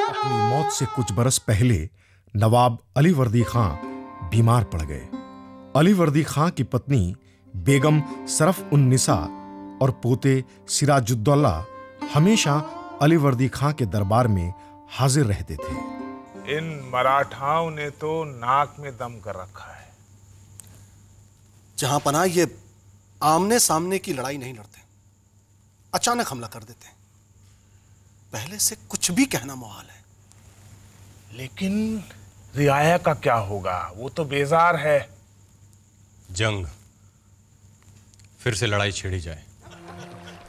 अपनी मौत से कुछ बरस पहले नवाब अलीवर्दी खां बीमार पड़ गए। अलीवर्दी खां की पत्नी बेगम सरफ उन निसा और पोते सिराजुद्दौला हमेशा अलीवर्दी खां के दरबार में हाजिर रहते थे। इन मराठाओं ने तो नाक में दम कर रखा है। जहां पनाह ये आमने सामने की लड़ाई नहीं लड़ते, अचानक हमला कर देते हैं। पहले से कुछ भी कहना मुहाल है। लेकिन रियाया का क्या होगा? वो तो बेजार है। जंग, फिर से लड़ाई छेड़ी जाए।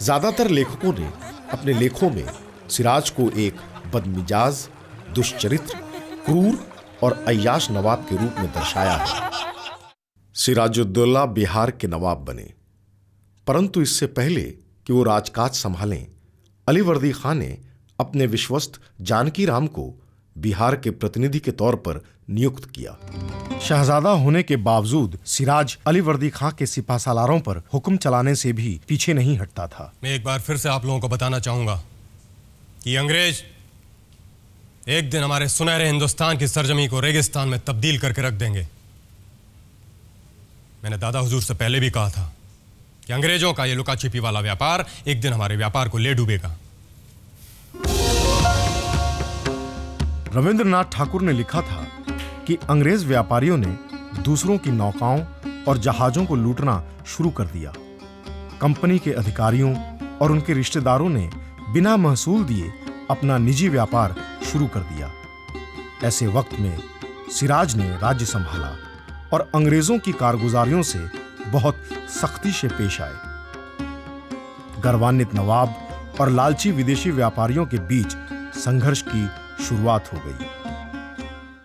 ज्यादातर लेखकों ने अपने लेखों में सिराज को एक बदमिजाज, दुष्चरित्र, क्रूर और अय्याश नवाब के रूप में दर्शाया है। सिराजुद्दौला बिहार के नवाब बने, परंतु इससे पहले कि वो राजकाज संभालें, अलीवर्दी खां ने अपने विश्वस्त जानकी राम को बिहार के प्रतिनिधि के तौर पर नियुक्त किया। शहजादा होने के बावजूद सिराज अलीवर्दी खां के सिपाहसालारों पर हुक्म चलाने से भी पीछे नहीं हटता था। मैं एक बार फिर से आप लोगों को बताना चाहूंगा कि अंग्रेज एक दिन हमारे सुनहरे हिंदुस्तान की सरजमी को रेगिस्तान में तब्दील करके रख देंगे। मैंने दादा हुजूर से पहले भी कहा था कि अंग्रेजों का ये लुका छिपी वाला व्यापार एक दिन हमारे व्यापार को ले डूबेगा। रविंद्रनाथ ठाकुर ने लिखा था कि अंग्रेज व्यापारियों ने दूसरों की नौकाओं और जहाजों को लूटना शुरू कर दिया। कंपनी के अधिकारियों और उनके रिश्तेदारों ने बिना महसूल दिए अपना निजी व्यापार शुरू कर दिया। ऐसे वक्त में सिराज ने राज्य संभाला और अंग्रेजों की कारगुजारियों से बहुत सख्ती से पेश आए। गर्वान्वित नवाब और लालची विदेशी व्यापारियों के बीच संघर्ष की शुरुआत हो गई।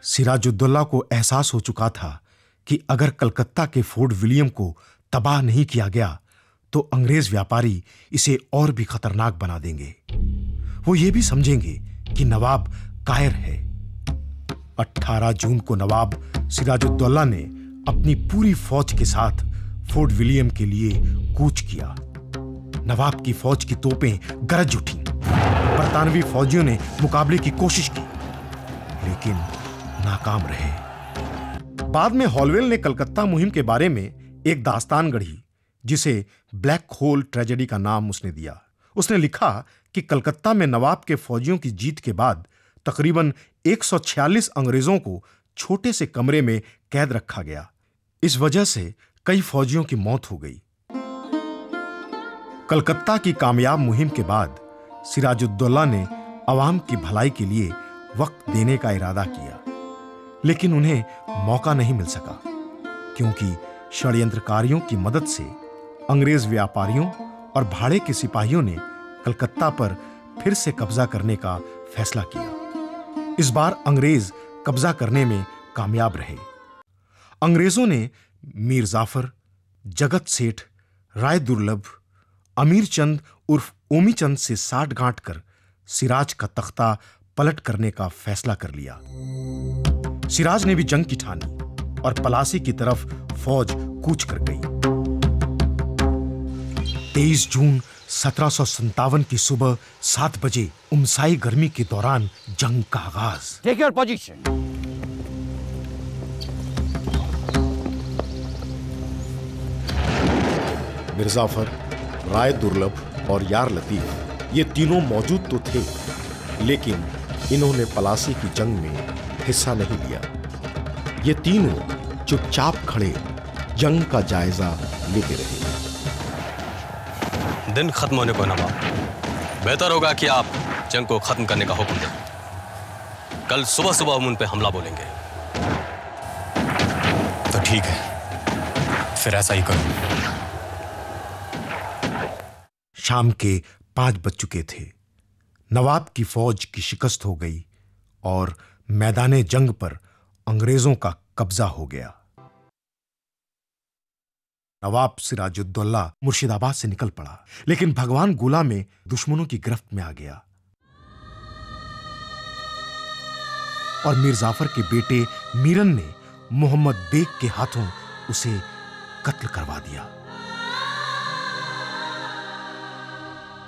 सिराजुद्दौला को एहसास हो चुका था कि अगर कलकत्ता के फोर्ट विलियम को तबाह नहीं किया गया तो अंग्रेज व्यापारी इसे और भी खतरनाक बना देंगे। वो ये भी समझेंगे कि नवाब कायर है। 18 जून को नवाब सिराजुद्दौला ने अपनी पूरी फौज के साथ फोर्ट विलियम के लिए कूच किया। नवाब की फौज की तोपें गरज उठी। बरतानवी फौजियों ने मुकाबले की कोशिश की, लेकिन नाकाम रहे। बाद में हॉलवेल ने कलकत्ता मुहिम के बारे में एक दास्तान गढ़ी, जिसे ब्लैक होल ट्रेजेडी का नाम उसने दिया। उसने लिखा कि कलकत्ता में नवाब के फौजियों की जीत के बाद तकरीबन 146 अंग्रेजों को छोटे से कमरे में कैद रखा गया। इस वजह से कई फौजियों की मौत हो गई। कलकत्ता की कामयाब मुहिम के बाद सिराजुद्दौला ने अवाम की भलाई के लिए वक्त देने का इरादा किया, लेकिन उन्हें मौका नहीं मिल सका, क्योंकि षड्यंत्रकारियों की मदद से अंग्रेज व्यापारियों और भाड़े के सिपाहियों ने कलकत्ता पर फिर से कब्जा करने का फैसला किया। इस बार अंग्रेज कब्जा करने में कामयाब रहे। अंग्रेजों ने मीर जाफर, जगत सेठ, राय दुर्लभ, अमीर चंद उर्फ ओमी चंद से साठ गांठ कर सिराज का तख्ता पलट करने का फैसला कर लिया। सिराज ने भी जंग की ठानी और पलासी की तरफ फौज कूच कर गई। 23 जून 1757 की सुबह 7 बजे उमसाई गर्मी के दौरान जंग का आगाज। Take your position. मिर्जाफर, राय दुर्लभ और यार लतीफ ये तीनों मौजूद तो थे, लेकिन इन्होंने पलासी की जंग में हिस्सा नहीं लिया। ये तीनों चुपचाप खड़े जंग का जायजा लेते रहे। दिन खत्म होने को नवाब, बेहतर होगा कि आप जंग को खत्म करने का हुक्म दें। कल सुबह सुबह हम उन पे हमला बोलेंगे। तो ठीक है, फिर ऐसा ही करो। शाम के 5 बज चुके थे। नवाब की फौज की शिकस्त हो गई और मैदाने जंग पर अंग्रेजों का कब्जा हो गया। नवाब सिराजुद्दौला मुर्शिदाबाद से निकल पड़ा, लेकिन भगवान गोला में दुश्मनों की गिरफ्त में आ गया और मीर जाफर के बेटे मीरन ने मोहम्मद बेग के हाथों उसे कत्ल करवा दिया।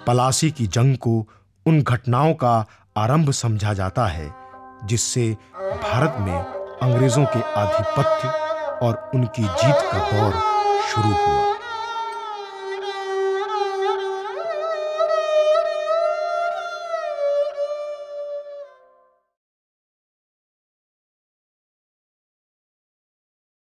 पलासी की जंग को उन घटनाओं का आरंभ समझा जाता है, जिससे भारत में अंग्रेजों के आधिपत्य और उनकी जीत का दौर शुरू हुआ।